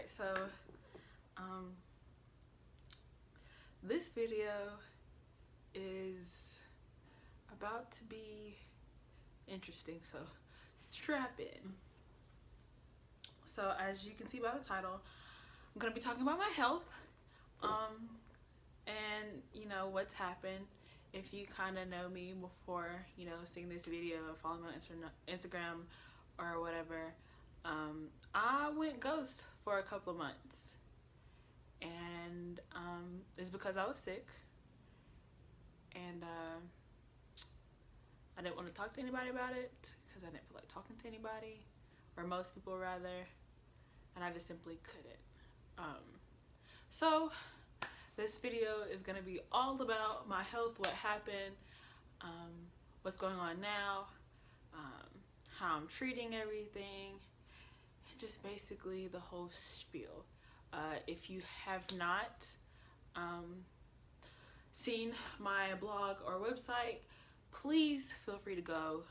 Alright, so this video is about to be interesting, so strap in. So as you can see by the title, I'm going to be talking about my health and you know what's happened. If you kind of know me before, you know, seeing this video, follow me on Instagram or whatever, I went ghost for a couple of months, and it's because I was sick, and I didn't want to talk to anybody about it because I didn't feel like talking to anybody, or most people rather, and I just simply couldn't. So this video is going to be all about my health, what happened, what's going on now, how I'm treating everything, and just basically the whole spiel. If you have not seen my blog or website, please feel free to go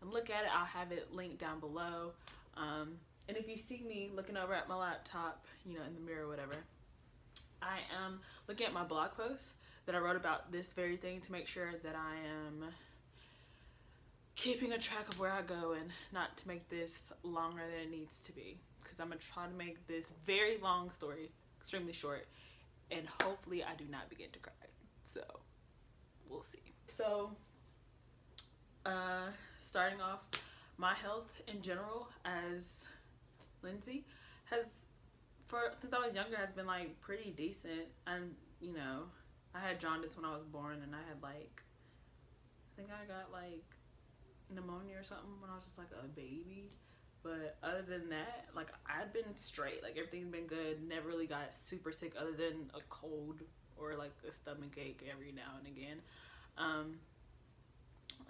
and look at it. I'll have it linked down below. And if you see me looking over at my laptop, you know, in the mirror or whatever, I am looking at my blog posts that I wrote about this very thing to make sure that I am keeping a track of where I go and not to make this longer than it needs to be, because I'm going to try to make this very long story extremely short, and hopefully I do not begin to cry. So we'll see. So starting off, my health in general as Lindsay since I was younger has been like pretty decent. And you know, I had jaundice when I was born, and I had like, I think I got like pneumonia or something when I was just like a baby. But other than that, like, I've been straight. Like, everything's been good. Never really got super sick other than a cold or like a stomach ache every now and again.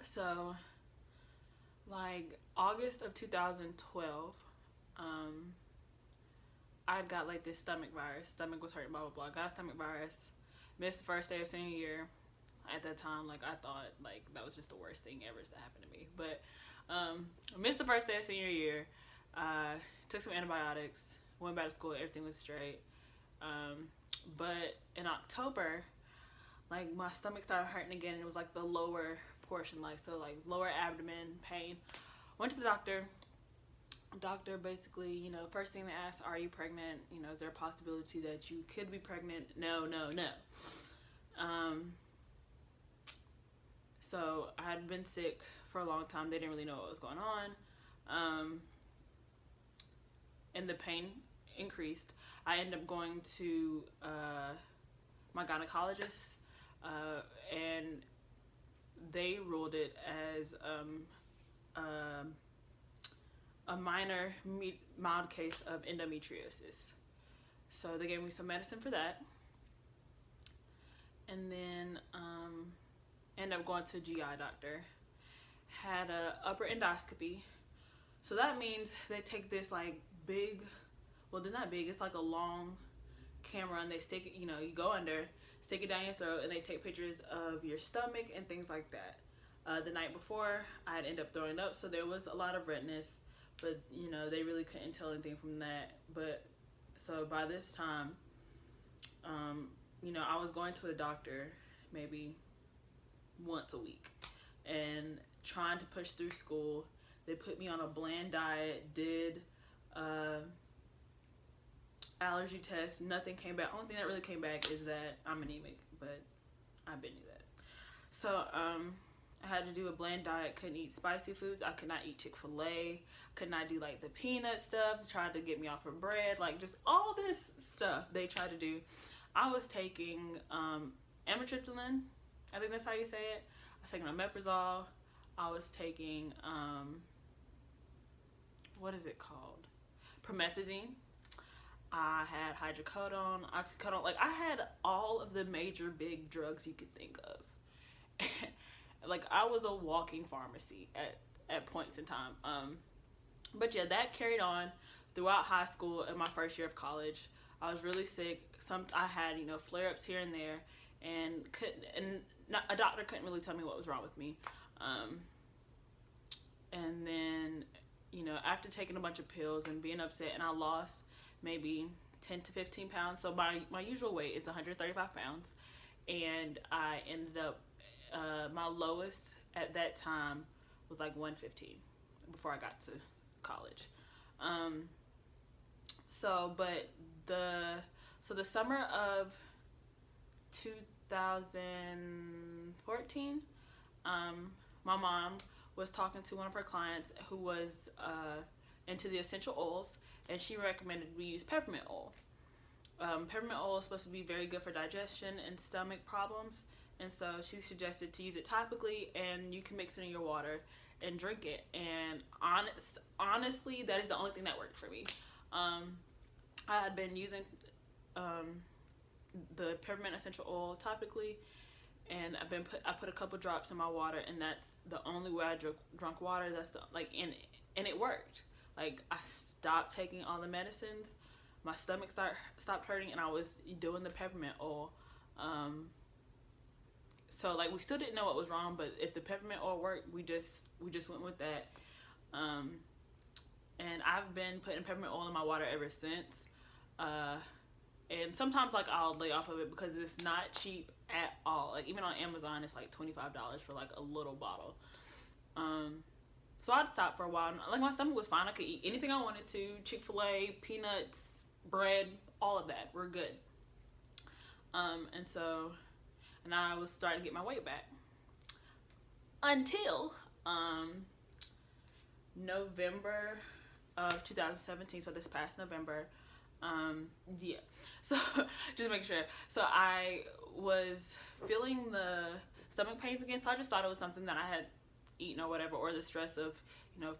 So like August of 2012, I got like this stomach virus. Stomach was hurting, blah blah blah. Got a stomach virus. Missed the first day of senior year. At that time, like, I thought like that was just the worst thing ever to happen to me. But I missed the first day of senior year. Took some antibiotics. Went back to school. Everything was straight. But in October, like, my stomach started hurting again, and it was like the lower portion, like, so like lower abdomen pain. Went to the doctor. Doctor basically, you know, first thing they asked, are you pregnant? You know, is there a possibility that you could be pregnant? No. So I had been sick for a long time. They didn't really know what was going on. And the pain increased. I ended up going to my gynecologist, and they ruled it as a minor, mild case of endometriosis. So they gave me some medicine for that. And then ended up going to a GI doctor. Had a upper endoscopy. So that means they take this like big, well, they're not big, it's like a long camera, and they stick it, you know, you go under, stick it down your throat, and they take pictures of your stomach and things like that. The night before, I'd end up throwing up, so there was a lot of redness, but you know, they really couldn't tell anything from that. But so by this time, you know, I was going to a doctor maybe once a week and trying to push through school. They put me on a bland diet, did allergy tests, nothing came back. Only thing that really came back is that I'm anemic, but I knew that. So I had to do a bland diet, couldn't eat spicy foods, I could not eat Chick-fil-A, could not do like the peanut stuff, they tried to get me off of bread, like just all this stuff they tried to do. I was taking amitriptyline, I think that's how you say it. I was taking omeprazole. I was taking what is it called? Promethazine. I had hydrocodone, oxycodone. Like, I had all of the major big drugs you could think of. Like, I was a walking pharmacy at points in time. But yeah, that carried on throughout high school and my first year of college. I was really sick. I had, you know, flare-ups here and there, and a doctor couldn't really tell me what was wrong with me. And then, you know, after taking a bunch of pills and being upset, and I lost maybe 10 to 15 pounds. So my usual weight is 135 pounds. And I ended up, my lowest at that time was like 115 before I got to college. So the summer of 2014, my mom was talking to one of her clients who was into the essential oils, and she recommended we use peppermint oil. Peppermint oil is supposed to be very good for digestion and stomach problems, and so she suggested to use it topically, and you can mix it in your water and drink it. And honestly, that is the only thing that worked for me. I had been using the peppermint essential oil topically, and I put a couple drops in my water, and that's the only way I drunk water. That's and it worked. Like, I stopped taking all the medicines, my stomach stopped hurting, and I was doing the peppermint oil. So like, we still didn't know what was wrong, but if the peppermint oil worked, we just went with that. And I've been putting peppermint oil in my water ever since. And sometimes like I'll lay off of it because it's not cheap at all. Like, even on Amazon, it's like $25 for like a little bottle. So I'd stop for a while. Like, my stomach was fine. I could eat anything I wanted to. Chick-fil-A, peanuts, bread, all of that. We're good. And I was starting to get my weight back. Until November of 2017, so this past November. Yeah, so just make sure. So I was feeling the stomach pains again, so I just thought it was something that I had eaten or whatever, or the stress of,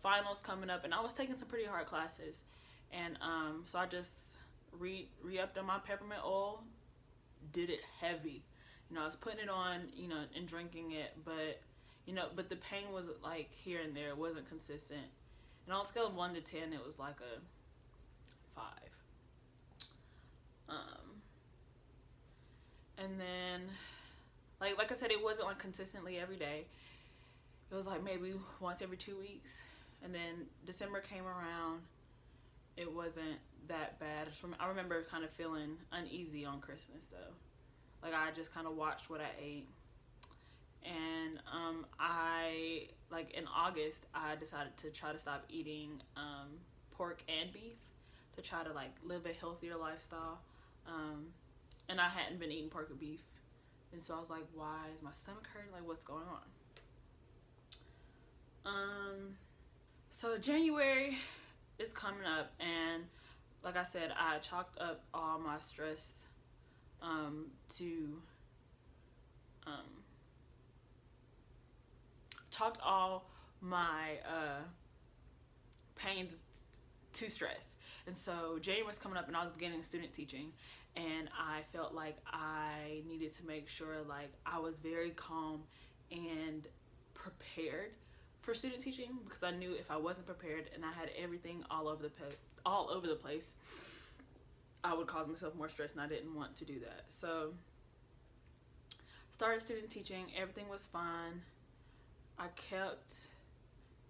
finals coming up, and I was taking some pretty hard classes. And so I just re-upped on my peppermint oil, did it heavy. I was putting it on, and drinking it, but the pain was like here and there. It wasn't consistent. And on a scale of 1 to 10, it was like a 5. And then, like I said, it wasn't like consistently every day. It was like maybe once every 2 weeks. And then December came around. It wasn't that bad. I remember kind of feeling uneasy on Christmas though. Like, I just kind of watched what I ate. And in August, I decided to try to stop eating pork and beef to try to like live a healthier lifestyle. And I hadn't been eating pork or beef. And so I was like, why is my stomach hurting? Like, what's going on? So January is coming up, and like I said, I chalked up all my stress chalked all my pains to stress. And so January was coming up, and I was beginning student teaching, and I felt like I needed to make sure like I was very calm and prepared for student teaching, because I knew if I wasn't prepared and I had everything all over the place, I would cause myself more stress, and I didn't want to do that. So started student teaching. Everything was fine. I kept,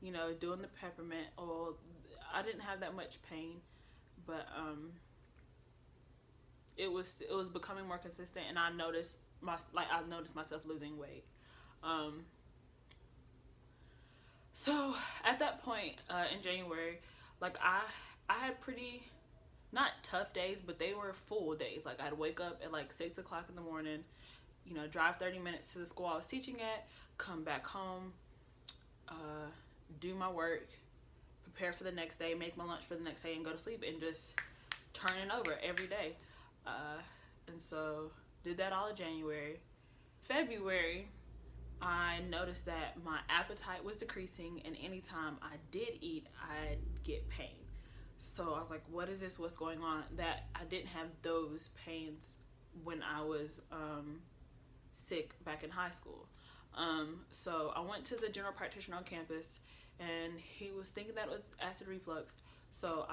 doing the peppermint oil. I didn't have that much pain, but it was becoming more consistent, and I noticed myself losing weight. So at that point in January, like I had pretty, not tough days, but they were full days. Like, I'd wake up at like 6 o'clock in the morning, drive 30 minutes to the school I was teaching at, come back home, do my work, prepare for the next day, make my lunch for the next day, and go to sleep, and just turn it over every day. And so did that all of January. February, I noticed that my appetite was decreasing, and anytime I did eat, I'd get pain. So I was like, what is this? What's going on? That I didn't have those pains when I was sick back in high school. So I went to the general practitioner on campus, and he was thinking that it was acid reflux. So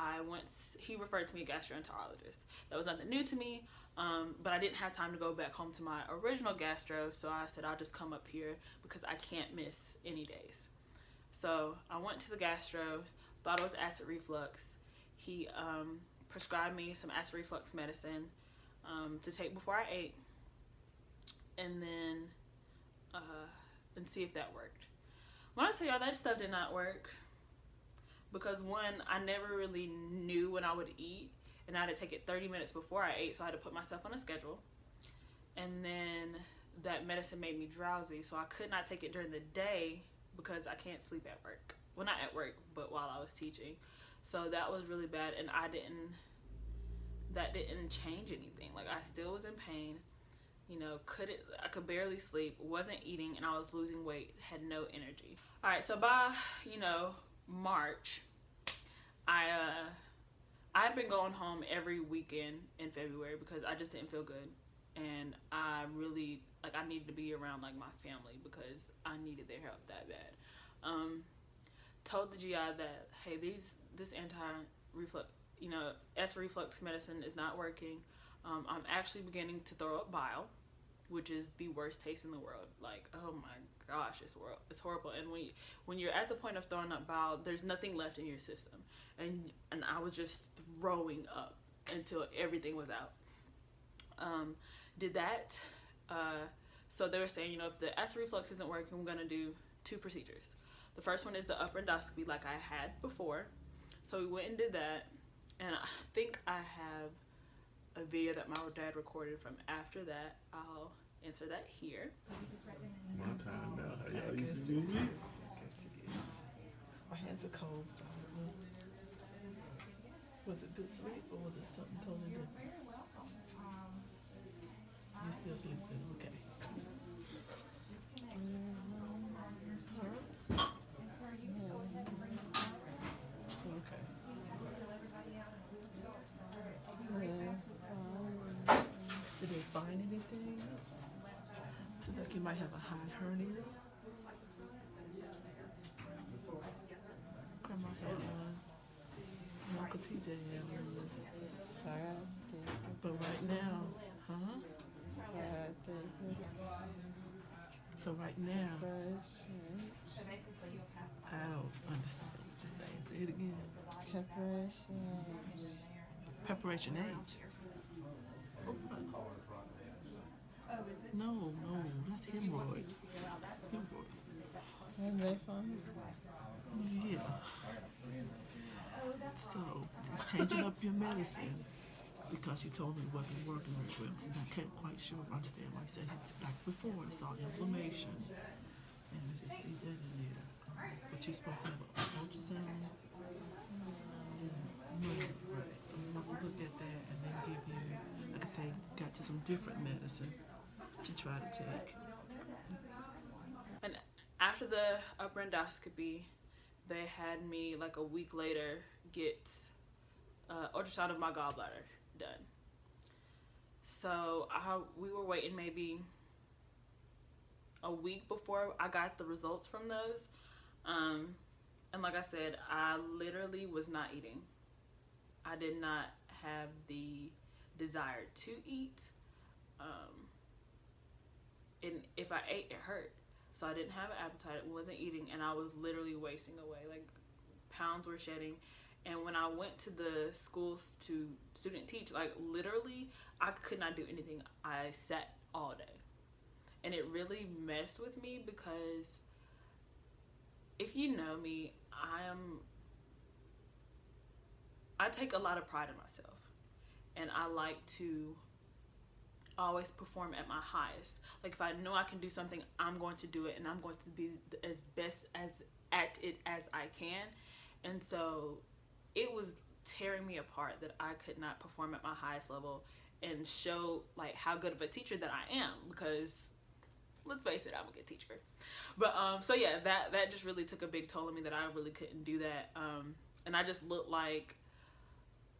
he referred to me a gastroenterologist. That was nothing new to me, but I didn't have time to go back home to my original gastro, so I said I'll just come up here because I can't miss any days. So I went to the gastro, thought it was acid reflux. He prescribed me some acid reflux medicine to take before I ate, and then and see if that worked. When I tell y'all that stuff did not work, because one, I never really knew when I would eat, and I had to take it 30 minutes before I ate, so I had to put myself on a schedule. And then that medicine made me drowsy, so I could not take it during the day because I can't sleep at work. Well, not at work, but while I was teaching. So that was really bad, and that didn't change anything. Like, I still was in pain, you know, I could barely sleep, wasn't eating, and I was losing weight, had no energy. All right, so by, you know, March, I had been going home every weekend in February because I just didn't feel good, and I really, like, I needed to be around, like, my family because I needed their help that bad. Told the GI that, hey, this anti-reflux, you know, acid reflux medicine is not working. I'm actually beginning to throw up bile, which is the worst taste in the world. Like, oh my gosh, it's horrible. And when you're at the point of throwing up bile, there's nothing left in your system. And I was just throwing up until everything was out. Did that. So they were saying, you know, if the acid reflux isn't working, we're gonna do 2 procedures. The first one is the upper endoscopy, like I had before. So we went and did that, and I think I have a video that my dad recorded from after that. I'll answer that here. My time now. How y'all used to do me? My hands are cold, so was it good sleep or was it something totally different? You still sleeping? Okay. Did they find anything? Seems like you might have a high hernia. Grandma had one. Uncle TJ had one. But right now, huh? So right now, I don't understand what you're saying. Say it again. Preparation age. No, that's hemorrhoids. Yeah. So, it's changing up your medicine because you told me it wasn't working very well. So I can't quite sure understand why you said it's like before. I saw inflammation. And I just see that in there. But you're supposed to have an ultrasound. Right. So we must look at that and then give you, like I say, got you some different medicine to try to take. And after the upper endoscopy, they had me like a week later get ultrasound of my gallbladder done. So we were waiting maybe a week before I got the results from those. And like I said, I literally was not eating. I did not have the desire to eat. And if I ate, it hurt. So I didn't have an appetite, wasn't eating, and I was literally wasting away. Like, pounds were shedding. And when I went to the schools to student teach, like, literally, I could not do anything. I sat all day. And it really messed with me because if you know me, I take a lot of pride in myself. And I like to always perform at my highest. Like, if I know I can do something, I'm going to do it, and I'm going to be as best at it as I can. And so it was tearing me apart that I could not perform at my highest level and show like how good of a teacher that I am, because let's face it, I'm a good teacher. But so yeah, that just really took a big toll on me, that I really couldn't do that. And I just looked like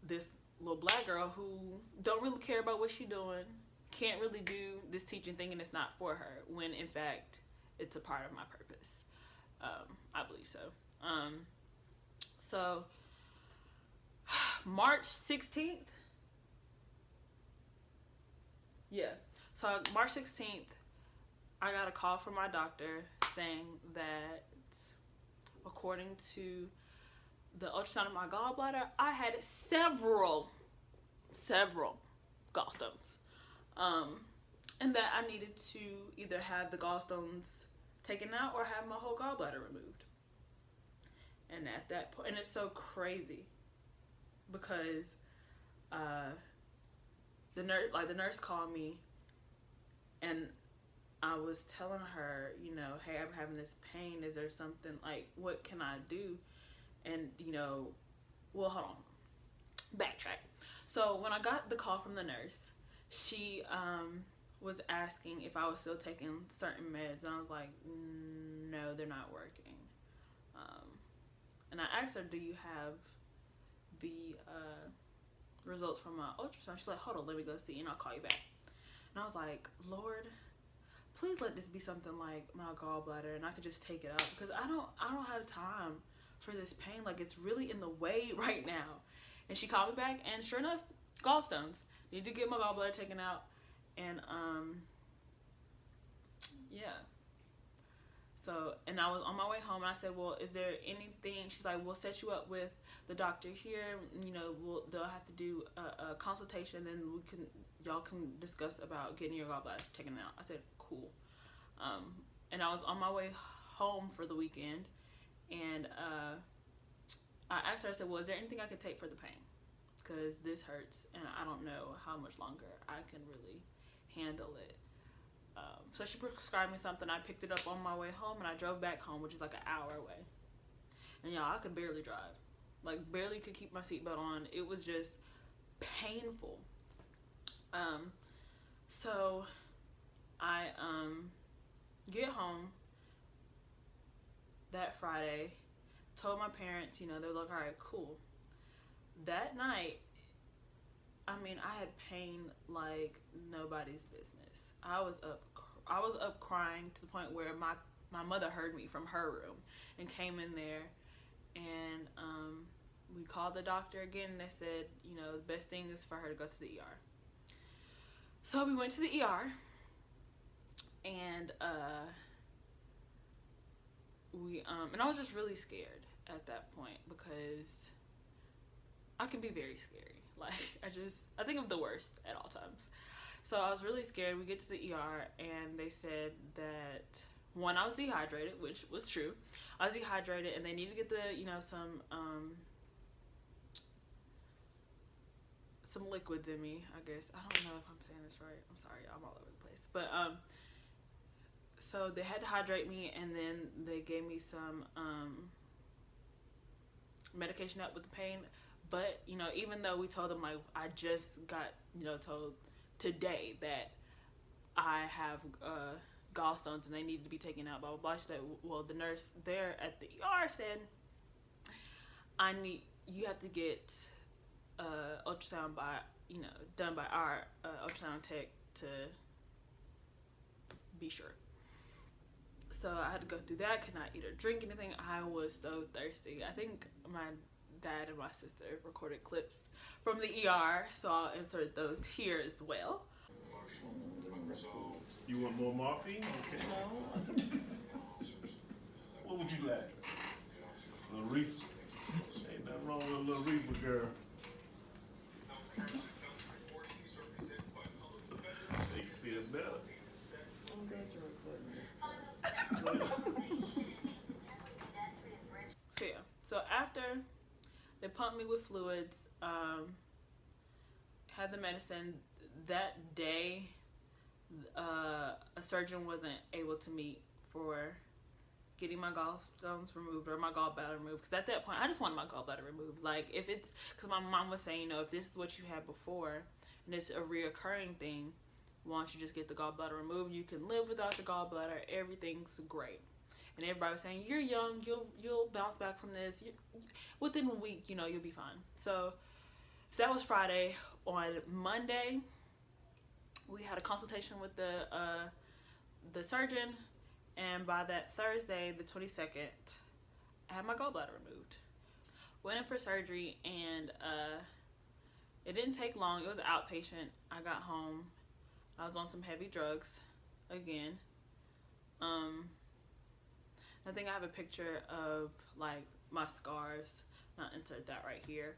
this little black girl who don't really care about what she's doing, can't really do this teaching thing, and it's not for her, when in fact it's a part of my purpose. I believe so. So March 16th, so March 16th, I got a call from my doctor saying that according to the ultrasound of my gallbladder, I had several several gallstones, and that I needed to either have the gallstones taken out or have my whole gallbladder removed. And at that point, and it's so crazy because the nurse called me, and I was telling her, you know, hey, I'm having this pain. Is there something, like, what can I do? And, you know, well, hold on, backtrack. So when I got the call from the nurse, she was asking if I was still taking certain meds, and I was like, no, they're not working. And I asked her, do you have the results from my ultrasound? She's like, hold on, let me go see, and I'll call you back. And I was like, Lord, please let this be something like my gallbladder, and I could just take it out, because I don't have time for this pain. Like, it's really in the way right now. And she called me back, and sure enough, gallstones. Need to get my gallbladder taken out. And yeah. So, and I was on my way home, and I said, well, is there anything? She's like, we'll set you up with the doctor here. You know, they'll have to do a consultation, and then y'all can discuss about getting your gallbladder taken out. I said, cool. And I was on my way home for the weekend, and I asked her, I said, well, is there anything I could take for the pain? Because this hurts, and I don't know how much longer I can really handle it. So she prescribed me something. I picked it up on my way home, and I drove back home, which is like an hour away. And y'all, I could barely drive. Like, barely could keep my seatbelt on. It was just painful. So I get home that Friday, told my parents, you know, they were like, all right, cool. That night, I mean, I had pain like nobody's business. I was up crying to the point where my mother heard me from her room and came in there, and we called the doctor again, and they said, you know, the best thing is for her to go to the ER. So we went to the ER, and and I was just really scared at that point, because I can be very scary. Like, I think of the worst at all times. So I was really scared. We get to the ER, and they said that, one, I was dehydrated, which was true. I was dehydrated, and they needed to get the, you know, some liquids in me, I guess. I don't know if I'm saying this right. I'm sorry, I'm all over the place. But so they had to hydrate me, and then they gave me some medication to help with the pain. But, you know, even though we told them, like, I just got, you know, told today that I have gallstones and they needed to be taken out, blah, blah, blah. She said, well, the nurse there at the ER said, you have to get ultrasound by, you know, done by our ultrasound tech to be sure. So I had to go through that, could not eat or drink anything. I was so thirsty. I think my dad and my sister recorded clips from the ER, so I'll insert those here as well. You want more morphine? Okay. No. What would you like? A little reefer. Ain't nothing wrong with a little reefer, girl. Make you feel better. I'm glad you're recording this. So yeah, so after they pumped me with fluids, had the medicine, that day a surgeon wasn't able to meet for getting my gallstones removed or my gallbladder removed, because at that point I just wanted my gallbladder removed. Like, if it's, because my mom was saying, you know, if this is what you had before and it's a reoccurring thing, why don't you just get the gallbladder removed? You can live without your gallbladder, everything's great. And everybody was saying, you're young, you'll bounce back from this. Within a week, you know, you'll be fine. So that was Friday. On Monday, we had a consultation with the surgeon, and by that Thursday, the 22nd, I had my gallbladder removed. Went in for surgery, and it didn't take long. It was outpatient. I got home. I was on some heavy drugs again. I think I have a picture of, like, my scars. I'll insert that right here.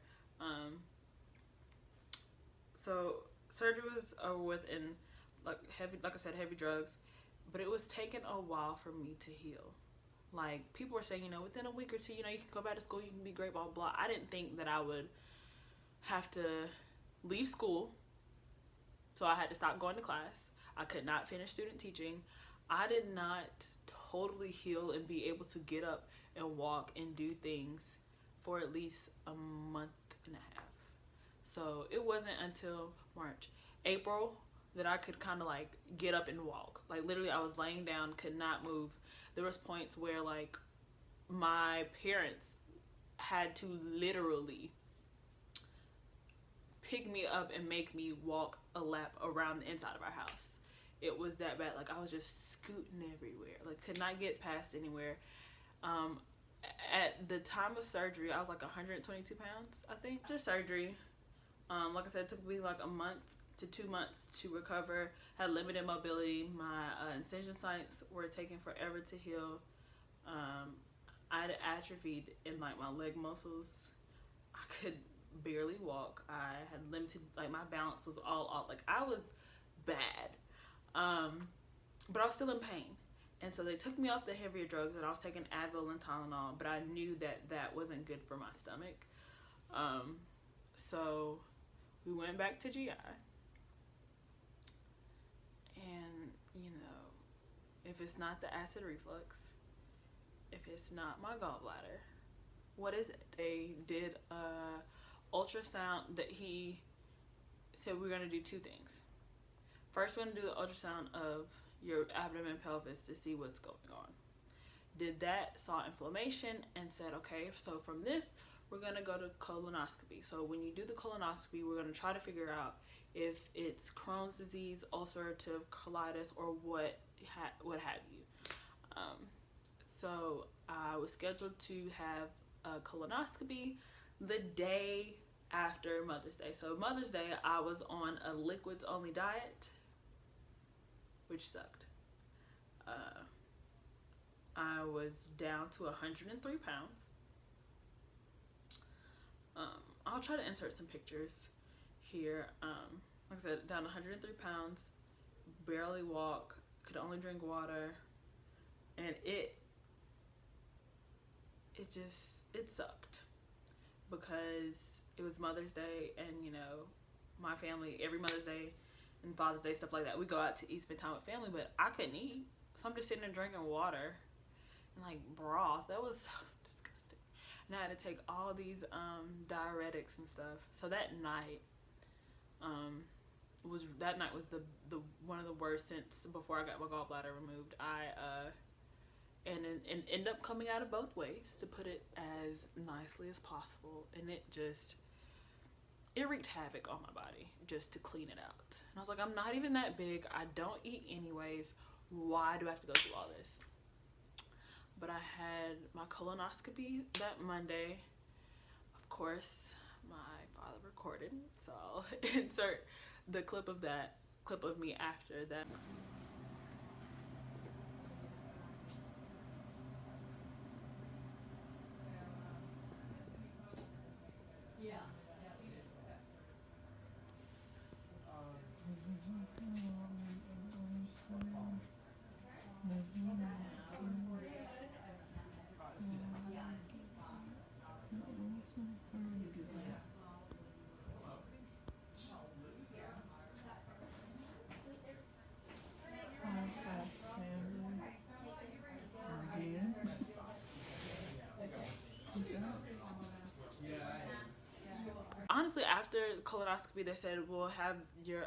So surgery was over with, and like I said, heavy drugs, but it was taking a while for me to heal. Like, people were saying, within a week or two, you can go back to school, you can be great, blah, blah. I didn't think that I would have to leave school, so I had to stop going to class. I could not finish student teaching. I did not totally heal and be able to get up and walk and do things for at least a month and a half. So it wasn't until April that I could kind of like get up and walk. Like, literally, I was laying down, could not move. There was points where like my parents had to literally pick me up and make me walk a lap around the inside of our house. It was that bad. Like, I was just scooting everywhere. Like, could not get past anywhere. At the time of surgery, I was like 122 pounds, I think. After surgery, like I said, it took me like a month to 2 months to recover. Had limited mobility. My incision sites were taking forever to heal. I had atrophied in like my leg muscles. I could barely walk. I had limited, like, my balance was all off. Like, I was bad. But I was still in pain. And so they took me off the heavier drugs, and I was taking Advil and Tylenol, but I knew that that wasn't good for my stomach. So we went back to GI. And, if it's not the acid reflux, if it's not my gallbladder, what is it? They did a ultrasound that he said we're going to do two things. First, we're going to do the ultrasound of your abdomen and pelvis to see what's going on. Did that, saw inflammation, and said, okay, so from this, we're going to go to colonoscopy. So when you do the colonoscopy, we're going to try to figure out if it's Crohn's disease, ulcerative colitis, or what have you. So I was scheduled to have a colonoscopy the day after Mother's Day. So Mother's Day, I was on a liquids only diet, which sucked. I was down to 103 pounds. I'll try to insert some pictures here. Like I said, down 103 pounds, barely walk, could only drink water, and it sucked because it was Mother's Day, and my family, every Mother's Day and Father's Day, stuff like that, we go out to eat, spend time with family, but I couldn't eat, so I'm just sitting there drinking water and like broth. That was so disgusting. And I had to take all these diuretics and stuff. So that night was the one of the worst since before I got my gallbladder removed. And ended up coming out of both ways, to put it as nicely as possible, and it wreaked havoc on my body just to clean it out. And I was like, I'm not even that big, I don't eat anyways, why do I have to go through all this? But I had my colonoscopy that Monday. Of course, my father recorded, so I'll insert the clip of me after that. Honestly, after colonoscopy, they said we'll have your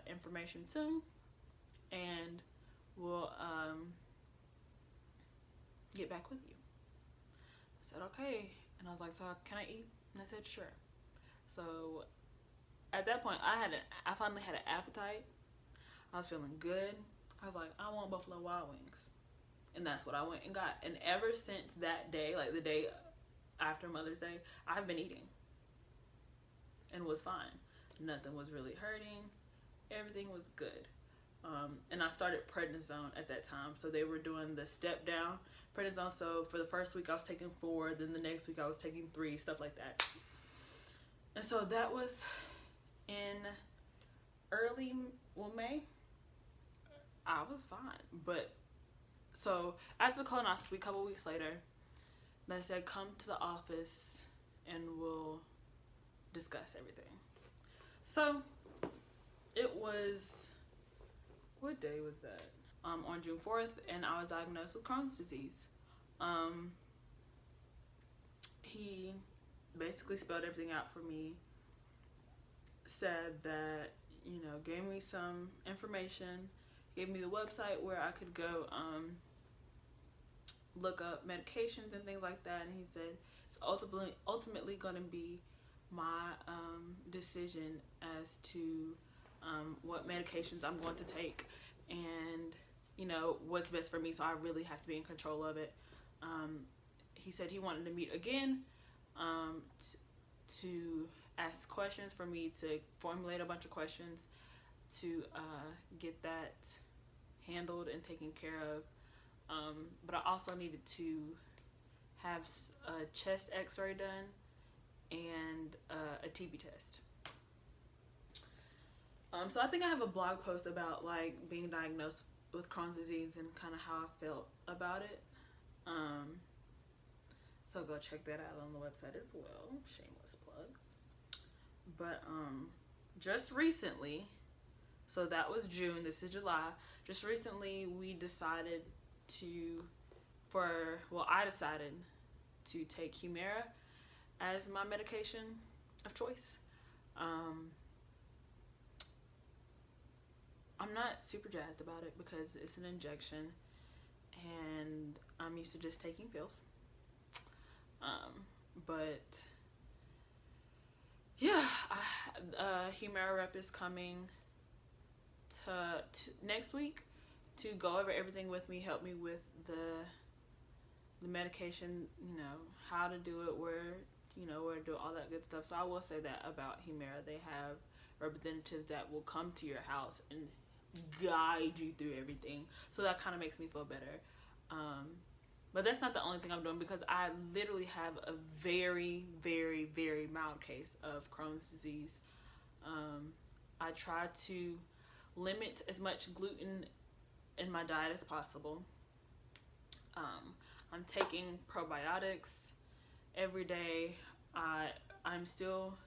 information soon, and we'll get back with you. I said okay, and I was like, so can I eat? And they said sure. So at that point, I finally had an appetite. I was feeling good. I was like, I want Buffalo Wild Wings, and that's what I went and got. And ever since that day, like the day after Mother's Day, I've been eating. And was fine. Nothing was really hurting. Everything was good. And I started prednisone at that time. So they were doing the step down prednisone. So for the first week I was taking 4. Then the next week I was taking 3. Stuff like that. And so that was in May, I was fine. But so after the colonoscopy, a couple weeks later, they said come to the office and we'll discuss everything. So it was, what day was that? On June 4th, and I was diagnosed with Crohn's disease. He basically spelled everything out for me, said that, you know, gave me some information, gave me the website where I could go look up medications and things like that, and he said it's ultimately going to be my decision as to what medications I'm going to take, and you know what's best for me, so I really have to be in control of it. He said he wanted to meet again to ask questions, for me to formulate a bunch of questions to get that handled and taken care of. But I also needed to have a chest x-ray done and a TB test. So I think I have a blog post about like being diagnosed with Crohn's disease and kind of how I felt about it. So go check that out on the website as well. Shameless plug. But just recently, so that was June, this is July. Just recently we decided I decided to take Humira as my medication of choice. I'm not super jazzed about it because it's an injection and I'm used to just taking pills. But yeah, Humira rep is coming to next week to go over everything with me, help me with the medication, you know, how to do it, where to do all that good stuff. So I will say that about Humira, they have representatives that will come to your house and guide you through everything. So that kind of makes me feel better. But that's not the only thing I'm doing, because I literally have a very, very, very mild case of Crohn's disease. I try to limit as much gluten in my diet as possible. I'm taking probiotics every day. I'm still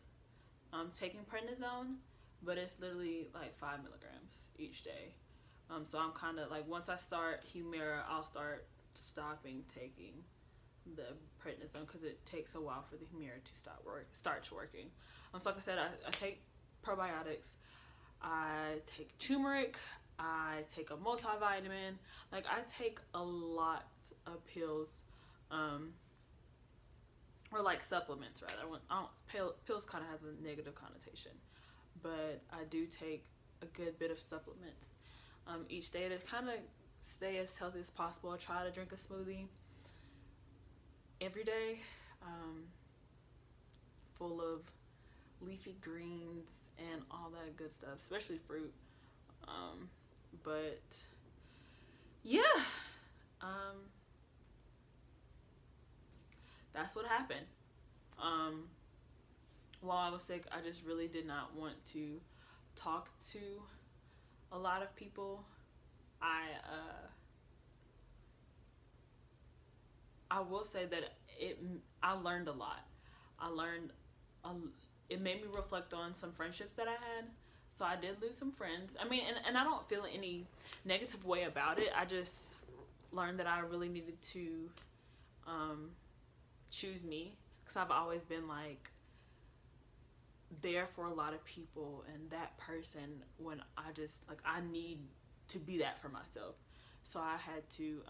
taking prednisone, but it's literally like 5 milligrams each day. So I'm kind of like, once I start Humira, I'll start stopping taking the prednisone because it takes a while for the Humira to start working. So like I said, I take probiotics, I take turmeric, I take a multivitamin. Like, I take a lot of pills, or like supplements rather. Pills kind of has a negative connotation, but I do take a good bit of supplements each day to kind of stay as healthy as possible. I try to drink a smoothie every day, full of leafy greens and all that good stuff, especially fruit. But yeah, that's what happened. While I was sick, I just really did not want to talk to a lot of people. I will say that I learned a lot. It made me reflect on some friendships that I had. So I did lose some friends. I mean, and I don't feel any negative way about it. I just learned that I really needed to choose me, because I've always been like there for a lot of people, and that person when I just like, I need to be that for myself. So I had to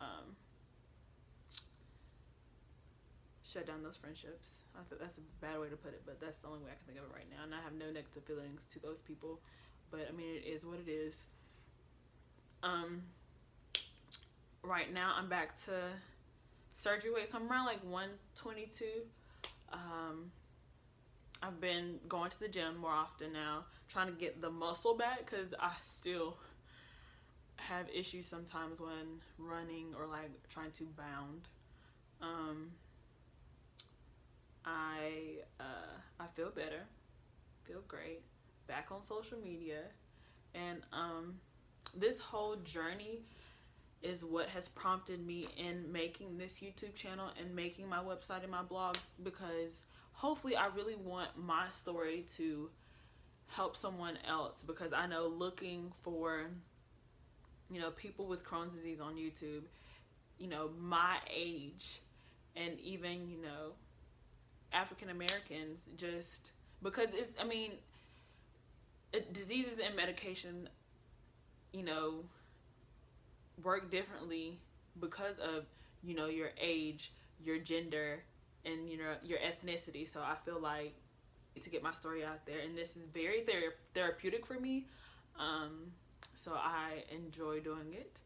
shut down those friendships. I think that's a bad way to put it, but that's the only way I can think of it right now. And I have no negative feelings to those people, but I mean, it is what it is. Right now I'm back to surgery weight, so I'm around like 122. I've been going to the gym more often now, trying to get the muscle back, because I still have issues sometimes when running or like trying to bound. I feel better, feel great, back on social media, And this whole journey is what has prompted me in making this YouTube channel and making my website and my blog, because hopefully I really want my story to help someone else, because I know looking for, you know, people with Crohn's disease on YouTube, you know, my age, and even, you know, African Americans, just because it's, I mean, diseases and medication, you know, work differently because of, you know, your age, your gender, and, you know, your ethnicity. So I feel like to get my story out there, and this is very therapeutic for me, so I enjoy doing it,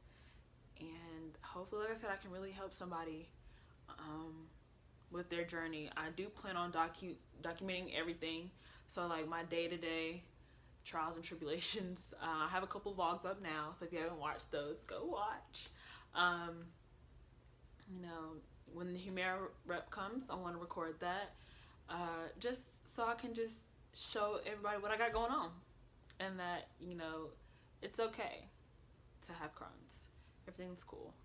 and hopefully, like I said, I can really help somebody with their journey. I do plan on documenting everything, so like my day-to-day trials and tribulations. I have a couple vlogs up now, so if you haven't watched those, go watch. You know, when the Humira rep comes, I want to record that, just so I can just show everybody what I got going on, and that, you know, it's okay to have Crohn's. Everything's cool.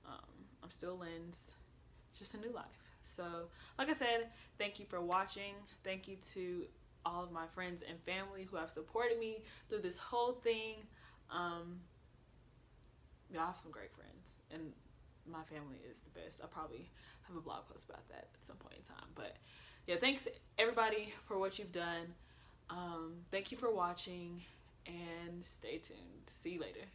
I'm still Lynn's. It's just a new life. So, like I said, thank you for watching. Thank you to all of my friends and family who have supported me through this whole thing. Y'all have some great friends, and my family is the best. I'll probably have a blog post about that at some point in time. But yeah, thanks everybody for what you've done. Thank you for watching, and stay tuned. See you later.